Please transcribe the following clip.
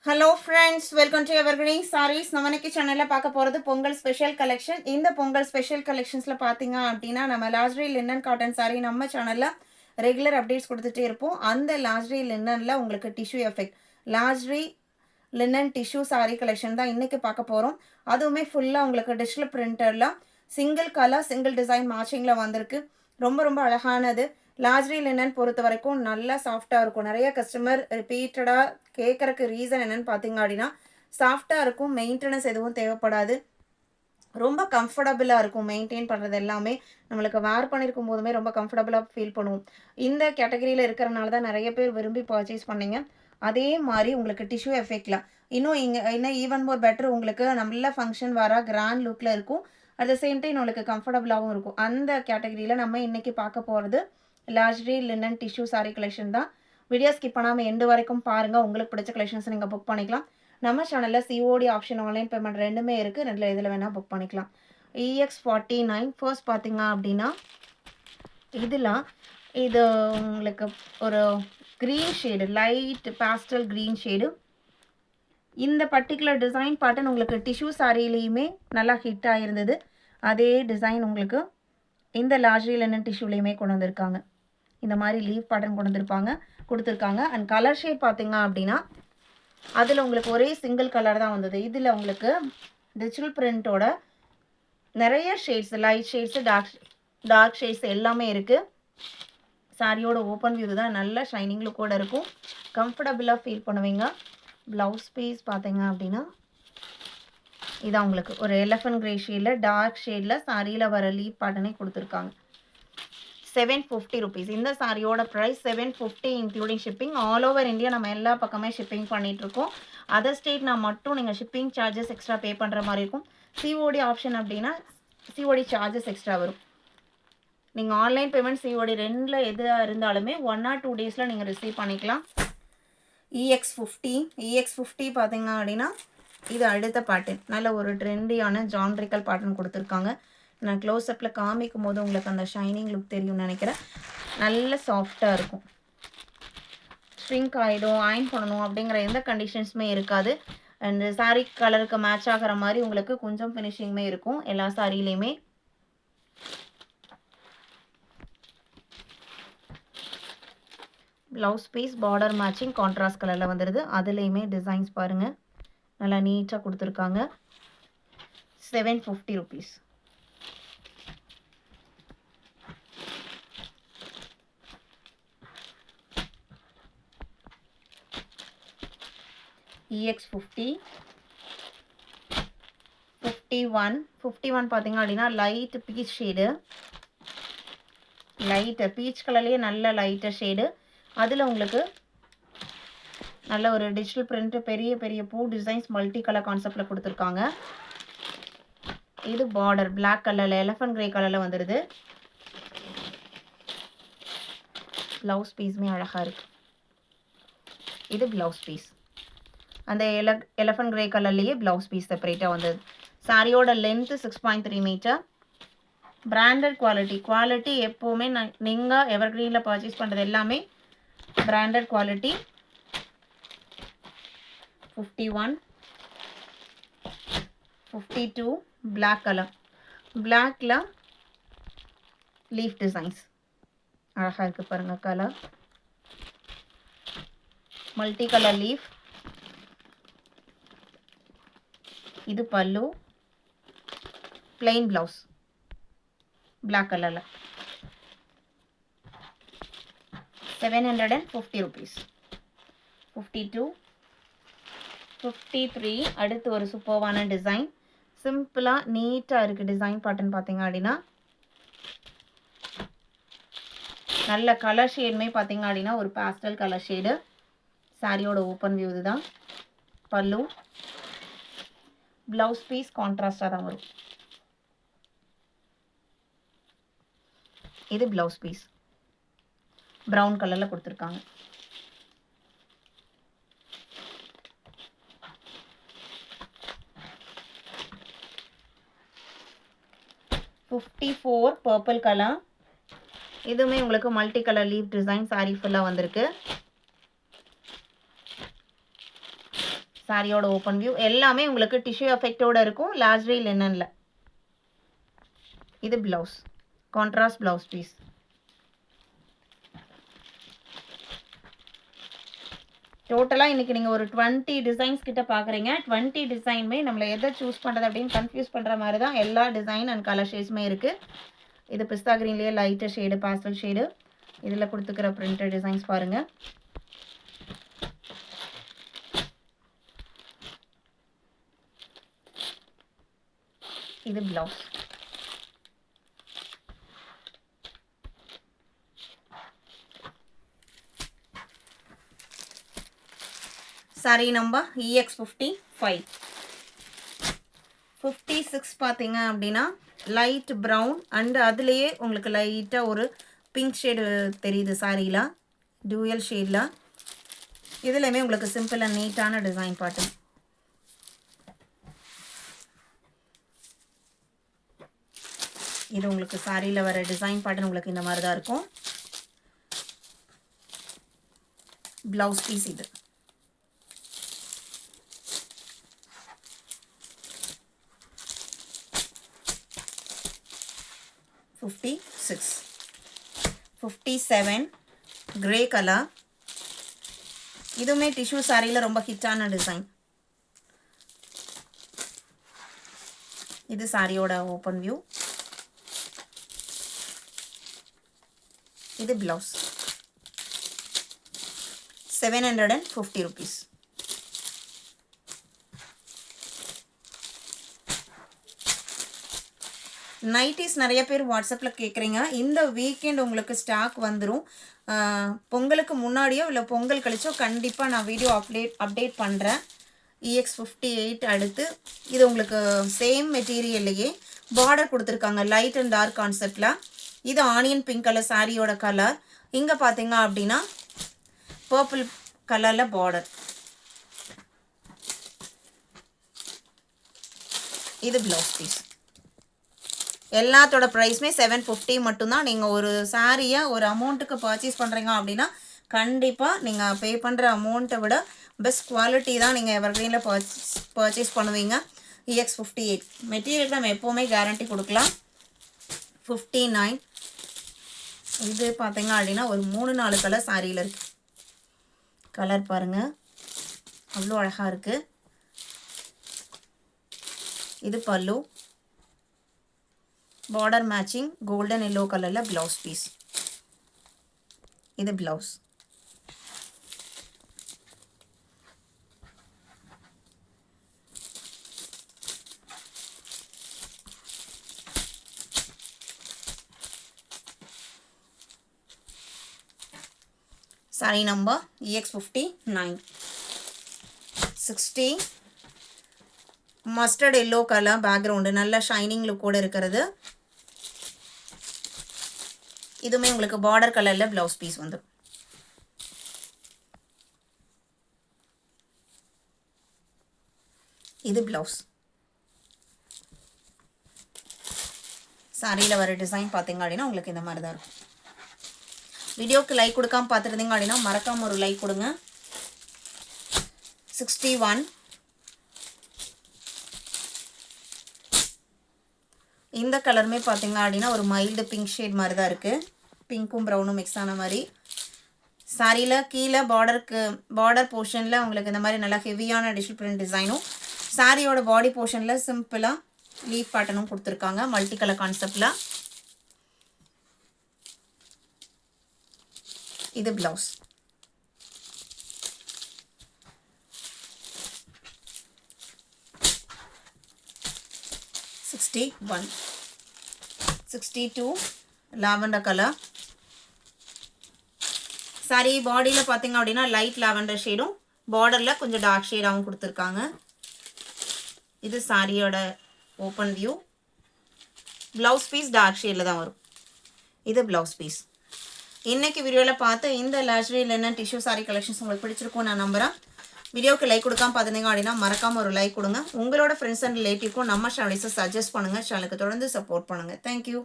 Hello friends, welcome to evergreen sarees. நம்ம இன்னைக்கு சேனலில் பார்க்க போகிறது பொங்கல் ஸ்பெஷல் கலெக்ஷன். இந்த பொங்கல் ஸ்பெஷல் கலெக்ஷன்ஸில் பார்த்தீங்க அப்படின்னா நம்ம லாஸ்ட்ரி லின்னன் காட்டன் சாரீ நம்ம சேனலில் ரெகுலர் அப்டேட்ஸ் கொடுத்துட்டே இருப்போம். அந்த லாஸ்ட்ரி லின்னனில் உங்களுக்கு டிஷ்யூ எஃபெக்ட் லாஸ்ட்ரி லின்னன் டிஷ்யூ சாரீ கலெக்ஷன் தான் இன்றைக்கி பார்க்க போகிறோம். அதுவுமே ஃபுல்லாக உங்களுக்கு டிஜிட்டல் பிரிண்டரில் சிங்கிள் கலர் சிங்கிள் டிசைன் மேட்சிங்கில் வந்திருக்கு. ரொம்ப ரொம்ப அழகானது. லாஸ்ட்ரி லினன் பொறுத்த வரைக்கும் நல்லா சாஃப்டாக இருக்கும். நிறைய கஸ்டமர் ரிப்பீட்டடாக கேட்குறக்கு ரீசன் என்னென்னு பார்த்தீங்க அப்படின்னா சாஃப்டாக இருக்கும், மெயின்டெனன்ஸ் எதுவும் தேவைப்படாது, ரொம்ப கம்ஃபர்டபுளாக இருக்கும். மெயின்டைன் பண்ணுறது எல்லாமே நம்மளுக்கு வேர் பண்ணியிருக்கும் போதுமே ரொம்ப கம்ஃபர்டபுளாக ஃபீல் பண்ணுவோம். இந்த கேட்டகரியில் இருக்கிறனால தான் நிறைய பேர் விரும்பி பர்ச்சேஸ் பண்ணிங்க. அதே மாதிரி உங்களுக்கு டிஷ்யூ எஃபெக்டில் இன்னும் ஈவன் மோர் பெட்டர், உங்களுக்கு நல்ல ஃபங்க்ஷன் வர கிராண்ட் லுக்கில் இருக்கும். அட் த சேம் டைம் உங்களுக்கு கம்ஃபர்டபுளாகவும் இருக்கும். அந்த கேட்டகரியில் நம்ம இன்றைக்கி பார்க்க போகிறது லாஸ்ட்ரி லினன் டிஷ்யூ சாரீ கலெக்ஷன் தான். வீடியோ ஸ்கிப் பண்ணாமல் எண்டு வரைக்கும் பாருங்கள். உங்களுக்கு பிடிச்ச கலெக்ஷன்ஸ் நீங்கள் புக் பண்ணிக்கலாம். நம்ம சேனலில் சிஓடி ஆப்ஷன், ஆன்லைன் பேமெண்ட் ரெண்டுமே இருக்குது. ரெண்டில் இதில் வேணால் புக் பண்ணிக்கலாம். EX49 ஃபர்ஸ்ட் பார்த்தீங்க அப்படின்னா இது உங்களுக்கு ஒரு green shade, light pastel green shade. இந்த பர்டிகுலர் டிசைன் பேட்டர்ன் உங்களுக்கு டிஷ்யூ சாரிலையுமே நல்லா ஹிட் ஆகிருந்தது. அதே டிசைன் உங்களுக்கு இந்த லாஸ்ட்ரி லினன் டிஷ்யூலையுமே கொண்டு வந்திருக்காங்க. இந்த மாதிரி லீவ் பேட்டர்ன் கொடுத்துருக்காங்க. அண்ட் கலர் ஷேட் பார்த்தீங்க அப்படின்னா அதில் உங்களுக்கு ஒரே சிங்கிள் கலர் தான் வந்தது. இதில் உங்களுக்கு டிஜிட்டல் பிரிண்டோட நிறைய shades, light shades, dark shades எல்லாமே இருக்குது. சாரியோட ஓப்பன் வியூ தான், நல்ல ஷைனிங் லுக்கோடு இருக்கும். கம்ஃபர்டபுளாக ஃபீல் பண்ணுவீங்க. ப்ளவுஸ் பீஸ் பார்த்தீங்க அப்படின்னா இதான் உங்களுக்கு ஒரு எலஃபண்ட் கிரே ஷேடில் டார்க் ஷேடில் சாரியில் வர லீவ் பேட்டர்னே கொடுத்துருக்காங்க. 750 rupees. இந்த சாரியோட price 750 including shipping. All over India நம்ம எல்லா பக்கமே ஷிப்பிங் பண்ணிகிட்ருக்கோம். அதர் ஸ்டேட்னா மட்டும் நீங்கள் ஷிப்பிங் சார்ஜஸ் எக்ஸ்ட்ரா பே பண்ணுற மாதிரி இருக்கும். சிஓடி ஆப்ஷன் அப்படின்னா சிஓடி சார்ஜஸ் எக்ஸ்ட்ரா வரும். நீங்கள் ஆன்லைன் பேமெண்ட் சிஓடி ரெண்டில் எதாக இருந்தாலுமே 1 or 2 days நீங்கள் ரிசீவ் பண்ணிக்கலாம். EX50 பார்த்தீங்க அப்படின்னா இது அடுத்த பேட்டர்ன். நல்ல ஒரு ட்ரெண்டியான ஜான்ட்ரிக்கல் பேட்டர்ன் கொடுத்துருக்காங்க. நான் க்ளோஸ்அப்பில் காமிக்கும் போது உங்களுக்கு அந்த ஷைனிங் லுக் தெரியும்னு நினைக்கிறேன். நல்ல சாஃப்டாக இருக்கும். ஷ்ரிங்க் ஆகிடும், அயன் பண்ணணும் அப்படிங்கிற எந்த கண்டிஷன்ஸுமே இருக்காது. அண்ட் சாரீ கலருக்கு மேட்ச் ஆகிற மாதிரி உங்களுக்கு கொஞ்சம் ஃபினிஷிங்குமே இருக்கும் எல்லா சாரிலையுமே. Blouse piece border matching contrast கலரில் வந்துடுது. அதுலேயுமே டிசைன்ஸ் பாருங்கள், நல்லா நீட்டாக கொடுத்துருக்காங்க. 750 rupees. EX50 51 பார்த்தீங்க அப்படின்னா light peach shade, light peach கலர்லேயே நல்ல லைட்டர் ஷேடு. அதில் உங்களுக்கு நல்ல ஒரு டிஜிட்டல் பிரிண்ட், பெரிய பெரிய பூ டிசைன்ஸ் மல்டி கலர் கான்செப்டில் கொடுத்துருக்காங்க. இது பார்டர் பிளாக் கலரில் எலஃபண்ட் கிரே கலரில் வந்துடுது. ப்ளவுஸ் பீஸுமே அழகாக இருக்குது. இது ப்ளவுஸ் பீஸ், அந்த எலஃபண்ட் கிரே கலர்லேயே ப்ளவுஸ் பீஸ் செப்பரேட்டாக வந்தது. சாரியோட லென்த்து 6.3 மீட்டர். பிராண்டட் குவாலிட்டி எப்போவுமே நீங்கள் எவர்கிரீனில் பர்ச்சேஸ் பண்ணுறது எல்லாமே பிராண்டட் குவாலிட்டி. 51 52 பிளாக் கலர், பிளாக்ல லீஃப் டிசைன்ஸ் அழகாக இருக்குது பாருங்கள். Colour multi colour leaf. இது பல்லு, பிளெயின் ப்ளவுஸ் பிளாக் கலரில். 750 rupees. 52 53 அடுத்து ஒரு சூப்பர்வான டிசைன். சிம்பிளாக நீட்டாக இருக்குது டிசைன் பேட்டர்ன். பார்த்தீங்க அப்படின்னா நல்ல கலர் ஷேடுமே பார்த்தீங்க அப்படின்னா ஒரு பாஸ்டல் கலர் ஷேடு. சாரியோட ஓப்பன் வியூ தான். பல்லு, ப்ளவுஸ் பீஸ் கான்ட்ராஸ்டாக தான் வரும். இது ப்ளவுஸ் பீஸ் ப்ரௌன் கலரில் கொடுத்துருக்காங்க. $54 பர்பிள் கலர். இதுவுமே உங்களுக்கு multi colour leave design sari ஃபுல்லாக வந்திருக்கு. சாரியோட ஓப்பன் வியூ எல்லாமே உங்களுக்கு டிஷ்யூ எஃபெக்டோட இருக்கும். லாஸ்ட்ரி லினன்ல. இது பிளவுஸ், கான்ட்ராஸ்ட் பிளவுஸ் பீஸ். டோட்டலாக இன்றைக்கி நீங்கள் ஒரு 20 டிசைன்ஸ் கிட்ட பார்க்குறீங்க. 20 டிசைனுமே நம்மளை எதை சூஸ் பண்ணுறது அப்படின்னு கன்ஃபியூஸ் பண்ணுற மாதிரி தான் எல்லா டிசைன் அண்ட் கலர் ஷேட்ஸுமே இருக்குது. இது பிஸ்தா க்ரீன்லேயே லைட்டர் ஷேடு, பாஸ்டல் ஷேடு. இதில் கொடுத்துக்கிற பிரிண்டட் டிசைன்ஸ் பாருங்கள். இது பிளவுஸ். Sorry number EX55. 56 பார்த்தீங்க அப்படின்னா லைட் ப்ரௌன் அண்ட் அதுலேயே உங்களுக்கு லைட்டாக ஒரு பிங்க் ஷேடு தெரியுது சாரியில், டூயல் ஷேடில். இதுலையுமே உங்களுக்கு சிம்பிள் அண்ட் நீட்டான டிசைன் பாட்டு. இது உங்களுக்கு சாரியில் வர டிசைன் பாட்டன் உங்களுக்கு இந்த மாதிரி தான் இருக்கும். ப்ளவுஸ் பீஸ் இது. $56. 57 கிரே கலர். இதுவுமே டிஷ்யூ சாரியில் ரொம்ப ஹிட்டான டிசைன். இது சாரியோட ஓப்பன் வியூ. இது பிளவுஸ். 750 rupees. நைட்டிஸ் நிறைய பேர் வாட்ஸ்அப்பில் கேட்குறீங்க. இந்த வீக்கெண்ட் உங்களுக்கு ஸ்டாக் வந்துடும். பொங்கலுக்கு முன்னாடியோ இல்லை பொங்கல் கழிச்சோ கண்டிப்பாக நான் வீடியோ அப்டேட் பண்ணுறேன். EX58 அடுத்து இது உங்களுக்கு சேம் மெட்டீரியல்லையே பார்டர் கொடுத்துருக்காங்க, லைட் அண்ட் டார்க் கான்செப்டில். இது ஆனியன் பிங்க் கலர் சாரியோட கலர். இங்கே பார்த்தீங்க அப்படின்னா பர்பிள் கலரில் பார்டர். இது ப்ளவுஸ் பீஸ். எல்லாத்தோட ப்ரைஸுமே 750 மட்டும்தான். நீங்கள் ஒரு சாரியை ஒரு அமௌண்ட்டுக்கு பர்ச்சேஸ் பண்ணுறீங்க அப்படின்னா கண்டிப்பாக நீங்கள் பே பண்ணுற அமௌண்ட்டை விட பெஸ்ட் குவாலிட்டி தான் நீங்கள் எவர்கிரீனில் பர்ச்சேஸ் பண்ணுவீங்க. EX58 மெட்டீரியலுக்கு நம்ம எப்போவுமே கேரண்டி கொடுக்கலாம். 59. இது பார்த்தீங்க அப்படின்னா ஒரு 3-4 கலர் சாரியில் இருக்குது. கலர் பாருங்கள், அவ்வளோ அழகாக இருக்குது. இது பல்லு, பார்டர் மேட்சிங் கோல்டன் எல்லோ கலரில் ப்ளவுஸ் பீஸ். இது blouse. Sorry number EX59. 60 mustard yellow colour background, நல்ல ஷைனிங் லுக்கோடு இருக்கிறது. இதுவுமே உங்களுக்கு பார்டர் கலரில் ப்ளவுஸ் பீஸ் வந்துடும். இது ப்ளவுஸ். சாரியில் வர டிசைன் பார்த்தீங்க அப்படின்னா உங்களுக்கு இந்த மாதிரி தான் இருக்கும். வீடியோக்கு லைக் கொடுக்காம பார்த்துருந்தீங்க அப்படின்னா மறக்காமல் ஒரு லைக் கொடுங்க. 61. இந்த கலருமே பார்த்தீங்க அப்படின்னா ஒரு மைல்டு பிங்க் ஷேட் மாதிரி தான் இருக்குது. பிங்க்கும் ப்ரௌனும் மிக்ஸ் ஆன மாதிரி. சாரியில் கீழே பார்டர் போர்ஷனில் உங்களுக்கு இந்த மாதிரி நல்லா ஹெவியான டிஜிட்டல் பிரிண்ட் டிசைனும், சாரியோட பாடி போர்ஷனில் சிம்பிளாக லீஃப் பேட்டர்னும் கொடுத்துருக்காங்க மல்டி கலர் கான்செப்டில். இது ப்ளவுஸ். $61. 62 lavender colour. சாரி பாடியில் பார்த்தீங்க அப்படின்னா லைட் லாவெண்டர் ஷேடும் பார்டரில் கொஞ்சம் டார்க் ஷேடாகவும் கொடுத்துருக்காங்க. இது சாரியோட open view. Blouse piece dark ஷேடில் தான் வரும். இது ப்ளவுஸ் பீஸ். இன்றைக்கி வீடியோவில் பார்த்து இந்த லாஜரி லினன் டிஷ்யூ சாரி கலெக்ஷன்ஸ் உங்களுக்கு பிடிச்சிருக்கும் நான் நம்புகிறேன். வீடியோக்கு லைக் கொடுக்காம பார்த்துருந்தீங்க அப்படின்னா மறக்காமல் ஒரு லைக் கொடுங்க. உங்களோட ஃப்ரெண்ட்ஸ் அண்ட் ரிலேட்டிவ்க்கும் நம்ம சேனல்ஸை சஜஸ்ட் பண்ணுங்கள். சேனலுக்கு தொடர்ந்து சப்போர்ட் பண்ணுங்கள். தேங்க்யூ.